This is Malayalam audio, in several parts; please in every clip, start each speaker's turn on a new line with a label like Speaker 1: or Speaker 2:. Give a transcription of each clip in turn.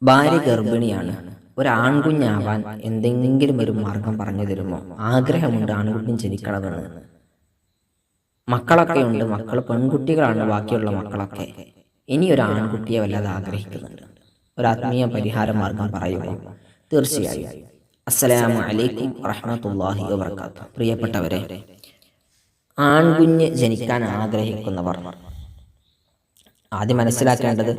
Speaker 1: ഭാര്യ ഗർഭിണിയാണ്. ഒരു ആൺകുഞ്ഞാവാൻ എന്തെങ്കിലും ഒരു മാർഗം പറഞ്ഞു തരുമോ? ആഗ്രഹമുണ്ട് ആൺകുഞ്ഞ് ജനിക്കണമെന്ന്. മക്കളൊക്കെയുണ്ട്, മക്കൾ പെൺകുട്ടികളാണ് ബാക്കിയുള്ള മക്കളൊക്കെ. ഇനി ഒരു ആൺകുട്ടിയെ വല്ലാതെ ആഗ്രഹിക്കുന്നുണ്ട്. ഒരു ആത്മീയ പരിഹാര മാർഗം പറയുമോ? തീർച്ചയായും. അസ്സലാമു അലൈക്കും വറഹ്മത്തുള്ളാഹി വബറകാതുഹു. പ്രിയപ്പെട്ടവരെ, ആൺകുഞ്ഞ് ജനിക്കാൻ ആഗ്രഹിക്കുന്നവർ ആദ്യം മനസ്സിലാക്കേണ്ടത്,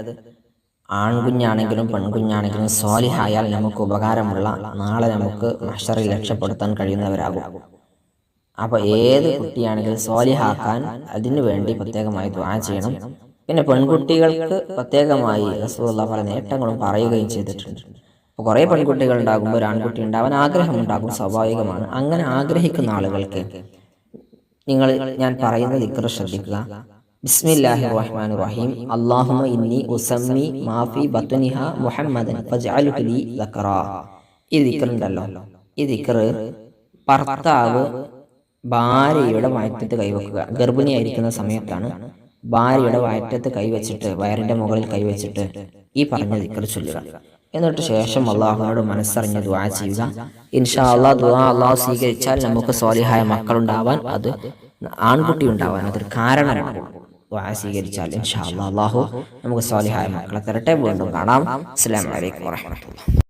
Speaker 1: ആൺകുഞ്ഞാണെങ്കിലും പെൺകുഞ്ഞാണെങ്കിലും സ്വാലിഹായാൽ നമുക്ക് ഉപകാരമുള്ള, നാളെ നമുക്ക് മഹ്ശറിൽ രക്ഷപ്പെടുത്താൻ കഴിയുന്നവരാകും. അപ്പോൾ ഏത് കുട്ടിയാണെങ്കിലും സ്വാലിഹാക്കാൻ അതിനു വേണ്ടി പ്രത്യേകമായി ദുആ ചെയ്യണം. പിന്നെ പെൺകുട്ടികൾക്ക് പ്രത്യേകമായി റസൂലുള്ളാഹി പല നേട്ടങ്ങളും പറയുകയും ചെയ്തിട്ടുണ്ട്. അപ്പോൾ കുറേ പെൺകുട്ടികൾ ഉണ്ടാകുമ്പോൾ ഒരു ആൺകുട്ടി ഉണ്ടാവാൻ ആഗ്രഹമുണ്ടാകും, സ്വാഭാവികമാണ്. അങ്ങനെ ആഗ്രഹിക്കുന്ന ആളുകൾക്ക് ഞാൻ പറയുന്ന ദിക്ർ ശ്രദ്ധിക്കുക. ബിസ്മില്ലാഹിർ റഹ്മാനിർ റഹീം. അല്ലാഹുമ്മ ഇന്നി ഉസമ്മി മാഫി ബത്നിഹ മുഹമ്മദൻ ഫജ്അൽഹു ലി ദക്റാ. ഈ ദിക്ർ ഉണ്ടല്ലോ, ഈ ദിക്ർ ഭർത്താവ് ഭാര്യയുടെ വയറ്റത്ത് കൈവെക്കുക. ഗർഭിണിയായിരിക്കുന്ന സമയത്താണ് ഭാര്യയുടെ വയറ്റത്ത് കൈവച്ചിട്ട്, വയറിന്റെ മുകളിൽ കൈവച്ചിട്ട് ഈ പറഞ്ഞ ദിക്ർ ചൊല്ലുക. എന്നിട്ട് ശേഷം അള്ളാഹുവിനോട് മനസ്സറിഞ്ഞ് ദുആ ചെയ്യുക. ഇൻഷാ അല്ലാഹ് ദുആ അള്ളാഹു സ്വീകരിച്ചാൽ നമുക്ക് സ്വാലിഹായ മക്കളുണ്ടാവാൻ, അത് ആൺകുട്ടി ഉണ്ടാവാൻ അതൊരു കാരണമാകും. ദുആ സ്വീകരിച്ചാൽ ഇൻഷാ അല്ലാഹ് അള്ളാഹു നമുക്ക് സ്വാലിഹായ മക്കളെ തരട്ടെ. വീണ്ടും കാണാം. അസ്സലാമു അലൈക്കും വറഹ്മത്തുള്ളാഹി.